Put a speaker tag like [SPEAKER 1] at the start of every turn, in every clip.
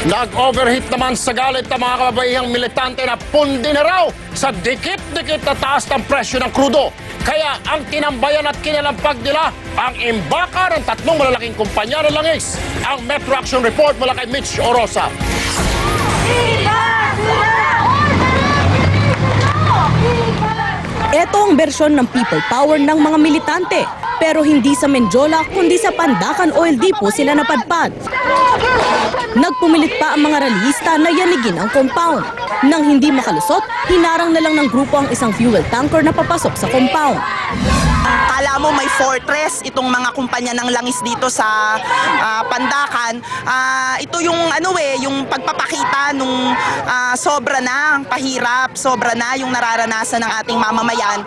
[SPEAKER 1] Nag-overheat naman sa galit ng mga kababaihang militante na pundi na raw sa dikit-dikit na taas ng presyo ng krudo. Kaya ang tinambayan at kinalampag nila ang imbaka ng tatlong malalaking kumpanya ng langis. Ang Metro Action Report mula kay Mitch Orosa.
[SPEAKER 2] Ito ang bersyon ng people power ng mga militante. Pero hindi sa Menjola, kundi sa Pandacan Oil Depot sila napadpad. Nagpumilit pa ang mga rallyista na yanigin ang compound. Nang hindi makalusot, hinarang na lang ng grupo ang isang fuel tanker na papasok sa compound.
[SPEAKER 3] Kala mo may fortress itong mga kumpanya ng langis dito sa Pandacan. Ito yung yung pagpapakita nung sobra na ang pahirap, sobra na yung nararanasan ng ating mamamayan.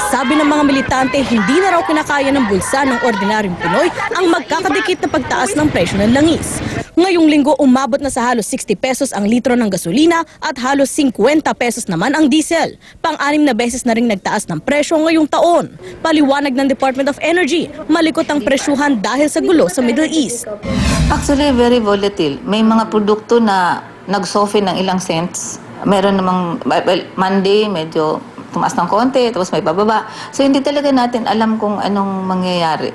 [SPEAKER 2] Sabi ng mga militante, hindi na raw kinakaya ng bulsa ng ordinaryong Pinoy ang magkakadikit na pagtaas ng presyo ng langis. Ngayong linggo, umabot na sa halos 60 pesos ang litro ng gasolina at halos 50 pesos naman ang diesel. Pang-anim na beses na ring nagtaas ng presyo ngayong taon. Paliwanag ng Department of Energy, malikot ang presyuhan dahil sa gulo sa Middle East.
[SPEAKER 4] Actually, very volatile. May mga produkto na nag-soften ng ilang cents. Meron namang, Monday, medyo tumaas ng konti, tapos may bababa. So hindi talaga natin alam kung anong mangyayari.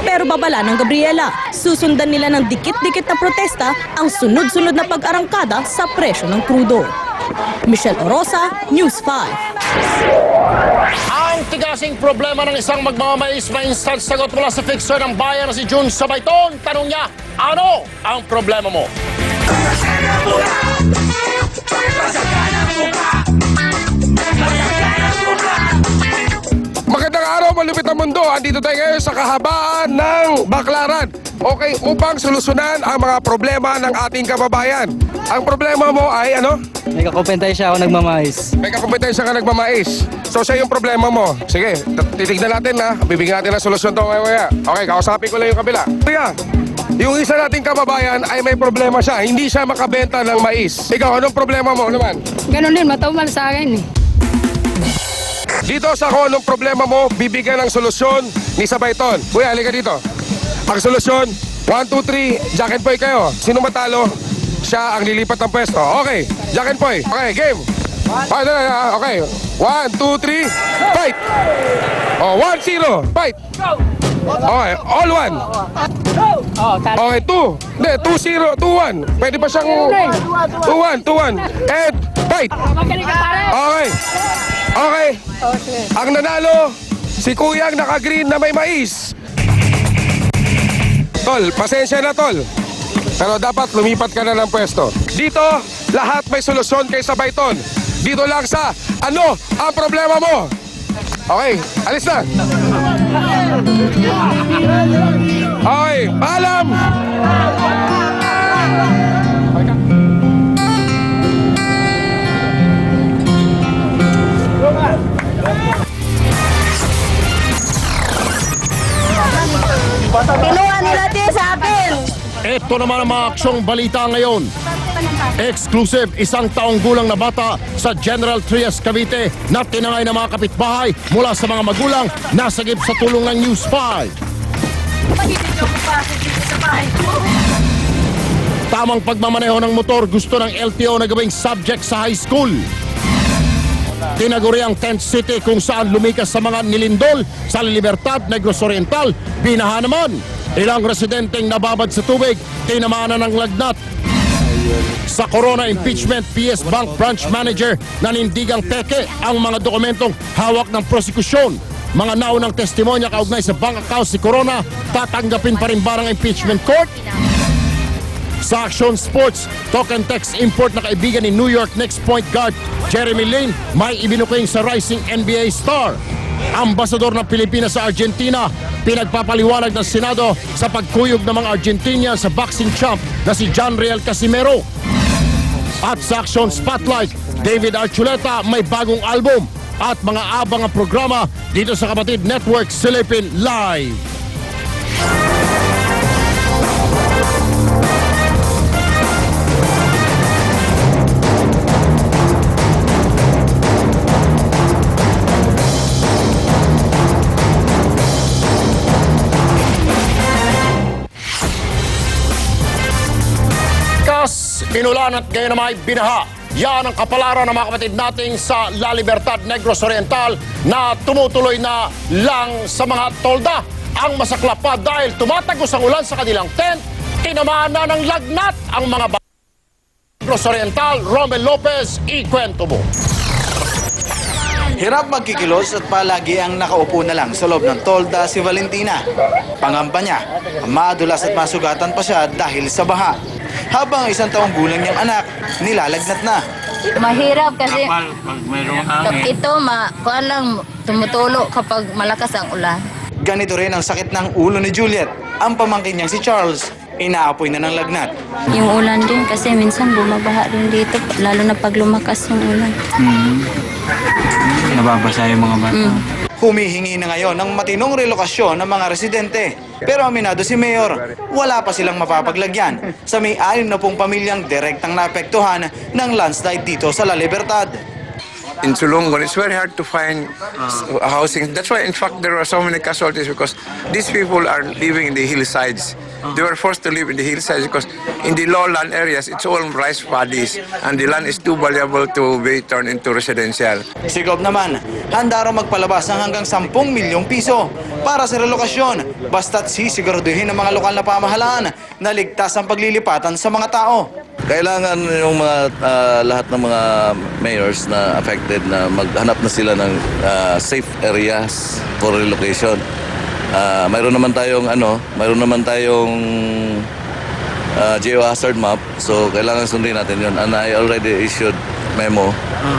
[SPEAKER 2] Pero babala ng Gabriela, susundan nila ng dikit-dikit na protesta ang sunod-sunod na pag-arangkada sa presyo ng krudo. Michelle Orosa, News 5.
[SPEAKER 1] Ang tigasing problema ng isang magmamais na instant sagot mula sa fixer ng bayan na si June Sabayton. Tanong niya, ano ang problema mo?
[SPEAKER 5] Magandang araw, malupit ang mundo. Andito tayo ngayon sa kahabaan ng Baclaran. Okay, upang solusyonan ang mga problema ng ating kababayan. Ang problema mo ay ano?
[SPEAKER 6] May kakompetensya ako nagmamais.
[SPEAKER 5] May kakompetensya ka nagmamais. So siya yung problema mo. Sige, titignan natin na. Bibigyan natin ng solusyon to ngayon. Okay, kausapin ko lang yung kabila. Kuya, yung isa nating kababayan ay may problema siya. Hindi siya makabenta ng mais. Ikaw, anong problema mo naman?
[SPEAKER 7] Ganon din, matumal sa akin eh.
[SPEAKER 5] Dito sa kung anong problema mo, bibigyan ng solusyon ni Sabayton. Kuya, halika dito. Ang solusyon, 1, 2, 3, Jack and Poy kayo. Sino matalo, siya ang lilipat ng pwesto. Okay, Jack and Poy. Okay, game. Okay, 1, 2, 3, fight! Oh, 1-0, fight! Okay, all 1. Okay, 2. Hindi, 2-0, 2-1. Pwede pa siyang 2-1, 2-1. And fight! Okay. Okay. Ang nanalo, si Kuyang naka-green na may mais. Tol, pasensya na tol. Pero dapat lumipat ka na ng pwesto. Dito, lahat may solusyon kay Sabayton. Dito lang sa, ano ang problema mo? Okay, alis na. Okay, paalam.
[SPEAKER 2] Kinuha nila sa akin!
[SPEAKER 1] Ito naman ang mga aksyong balita ngayon. Exclusive, isang taong gulang na bata sa General Trias, Cavite na tinangay ng mga kapitbahay mula sa mga magulang nasagip sa tulong ng News 5. Tamang pagmamaneho ng motor gusto ng LTO na gawing subject sa high school. Tinaguri ang tent city kung saan lumikas sa mga nilindol sa Libertad, Negros Oriental. Binaha naman. Ilang residenteng nababad sa tubig, tinamaan ng lagnat. Sa Corona impeachment, PS Bank Branch Manager nanindigang peke ang mga dokumentong hawak ng prosekusyon. Mga naunang testimonya kaugnay sa bank account si Corona, tatanggapin pa rin ba ng impeachment court? Sa Action Sports, talk and text import na kaibigan ni New York Knicks point guard Jeremy Lin may ibinuking sa rising NBA star. Ambasador ng Pilipinas sa Argentina, pinagpapaliwanag ng Senado sa pagkuyog ng mga Argentinian sa boxing champ na si John Riel Casimero. At sa Action Spotlight, David Archuleta may bagong album at mga abangang programa dito sa Kapatid Network Silipin Live. Lunes, inulan at ngayon naman ay binaha. Yan ang kapalaran ng mga kapatid nating sa La Libertad, Negros Oriental na tumutuloy na lang sa mga tolda. Ang masaklap pa dahil tumatagos ang ulan sa kanilang tent, tinamaan na ng lagnat ang mga Negros Oriental. Romel Lopez, ikwento mo.
[SPEAKER 8] Hirap magkikilos at palagi ang nakaupo na lang sa loob ng tolda si Valentina. Pangamba niya, madulas at masugatan pa siya dahil sa baha. Habang 1 taong gulang niyang anak, nilalagnat na.
[SPEAKER 9] Mahirap kasi ito kuan lang tumutulo kapag malakas ang ulan.
[SPEAKER 8] Ganito rin ang sakit ng ulo ni Juliet. Ang pamangkin niyang si Charles, inaapoy na ng lagnat.
[SPEAKER 9] Yung ulan din kasi minsan bumabaha rin dito lalo na pag lumakas yung ulan.
[SPEAKER 6] Nababasa yung mga bata.
[SPEAKER 8] Humihingi na ngayon ng matinong relokasyon ng mga residente. Pero aminado si Mayor, wala pa silang mapapaglagyan sa may 60 pamilyang direktang naapektuhan ng landslide dito sa La Libertad.
[SPEAKER 10] In Sulungon, it's very hard to find housing. That's why, in fact, there are so many casualties because these people are living in the hillsides. They were forced to live in the hillsides because in the lowland areas, it's all rice paddies and the land is too valuable to be turned into residential.
[SPEAKER 8] Si Gob naman, handa raw magpalabas ng hanggang 10 milyong piso para sa relokasyon basta't sisiguraduhin ng mga lokal na pamahalaan na ligtas ang paglilipatan sa mga tao.
[SPEAKER 11] Kailangan yung mga lahat ng mga mayors na affected na maghanap na sila ng safe areas for relocation. Mayroon naman tayong geohazard map, so kailangan sundin natin yun. And I already issued memo.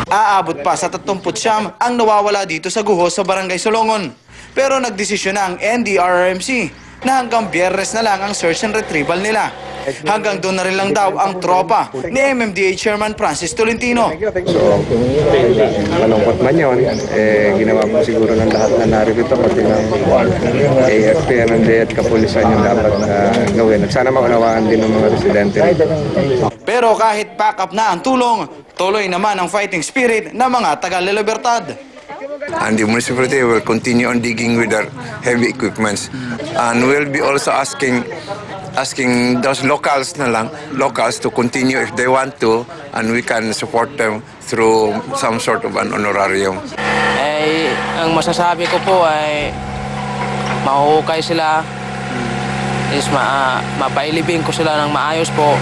[SPEAKER 8] Aabot pa sa 39 ang nawawala dito sa Guhos sa Barangay Solongon. Pero nagdesisyon na ang NDRRMC na hanggang Biyernes na lang ang search and retrieval nila. Hanggang doon na rin lang daw ang tropa ni MMDA Chairman Francis Tolentino.
[SPEAKER 12] So, malungkot man yun, ginawa po siguro ng lahat na narito, pati ng AFP, MMDA at kapulisan yung dapat gawin. At sana maunawaan din ng mga residente.
[SPEAKER 8] Pero kahit pack up na ang tulong, tuloy naman ang fighting spirit ng mga taga La Libertad.
[SPEAKER 10] And the municipality will continue on digging with their heavy equipments. And we'll be also asking those locals to continue if they want to, and we can support them through some sort of an honorarium.
[SPEAKER 6] Ang masasabi ko po ay mahuhukay sila, is mapailibing ko sila ng maayos po.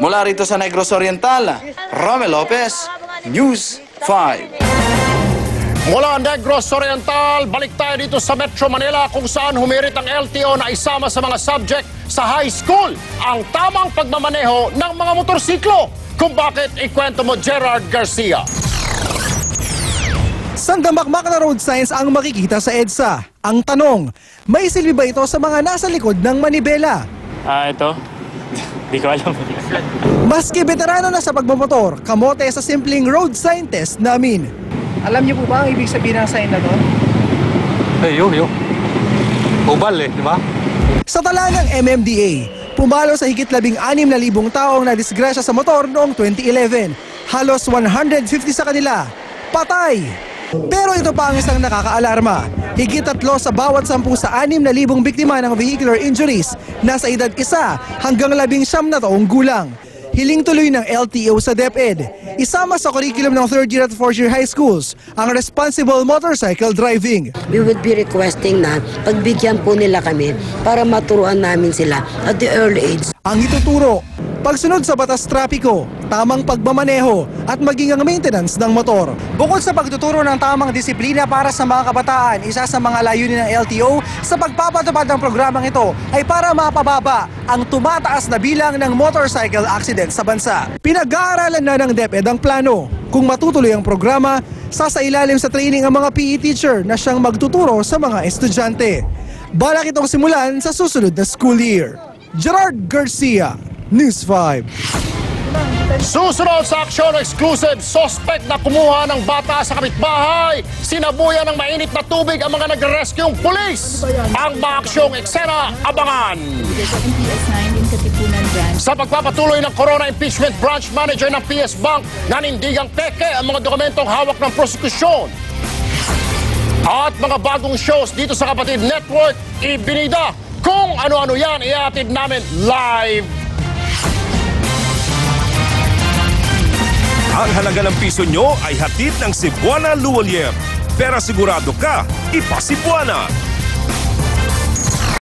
[SPEAKER 8] Mula rito sa Negros Oriental, Romel Lopez, News 5.
[SPEAKER 1] Mula Negros Oriental, balik tayo dito sa Metro Manila kung saan humirit ang LTO na isama sa mga subject sa high school ang tamang pagmamaneho ng mga motorsiklo. Kung bakit, ikwento mo Gerard Garcia.
[SPEAKER 13] Sanggamakmak na road signs ang makikita sa EDSA. Ang tanong, may silbi ba ito sa mga nasa likod ng manibela?
[SPEAKER 14] Ito? Di ko alam.
[SPEAKER 13] Maski veterano na sa pagmamotor, kamote sa simpleng road sign test namin. Alam niyo po ba ang ibig sabihin ng sign na to?
[SPEAKER 14] Yun. Ubal di ba?
[SPEAKER 13] Sa tala ng MMDA, pumalo sa higit 16,000 taong na disgrasya sa motor noong 2011. Halos 150 sa kanila, patay! Pero ito pa ang isang nakakaalarma. Higit 3 sa bawat 10 sa 6,000 biktima ng vehicular injuries nasa edad 1 hanggang 19 na taong gulang. Hiling tuloy ng LTO sa DepEd. Isama sa curriculum ng 3rd year at 4th year high schools ang responsible motorcycle driving.
[SPEAKER 15] We would be requesting na pagbigyan po nila kami para maturuan namin sila at the early age.
[SPEAKER 13] Ang ituturo, pagsunod sa batas trapiko, tamang pagmamaneho at maging ang maintenance ng motor. Bukod sa pagtuturo ng tamang disiplina para sa mga kabataan, isa sa mga layunin ng LTO sa pagpapatupad ng programang ito ay para mapababa ang tumataas na bilang ng motorcycle accident sa bansa. Pinag-aaralan na ng DepEd ang plano. Kung matutuloy ang programa, sasailalim sa training ang mga PE teacher na siyang magtuturo sa mga estudyante. Balak itong simulan sa susunod na school year. Gerard Garcia, News 5.
[SPEAKER 1] Susunod sa aksyon, exclusive suspect na kumuha ng bata sa kapitbahay. Sinabuyan ng mainit na tubig ang mga nagre-rescue'ng pulis. Ang mga aksyong eksena, abangan. Sa pagpapatuloy ng Corona Impeachment Branch Manager ng PS Bank, nanindigang peke ang mga dokumentong hawak ng prosekusyon. At mga bagong shows dito sa Kapatid Network, ibinida. Kung ano-ano yan, iatid namin live.
[SPEAKER 16] Ang halaga ng piso nyo ay hatid ng Cebuana Luolier. Pero sigurado ka, ipa Cebuana.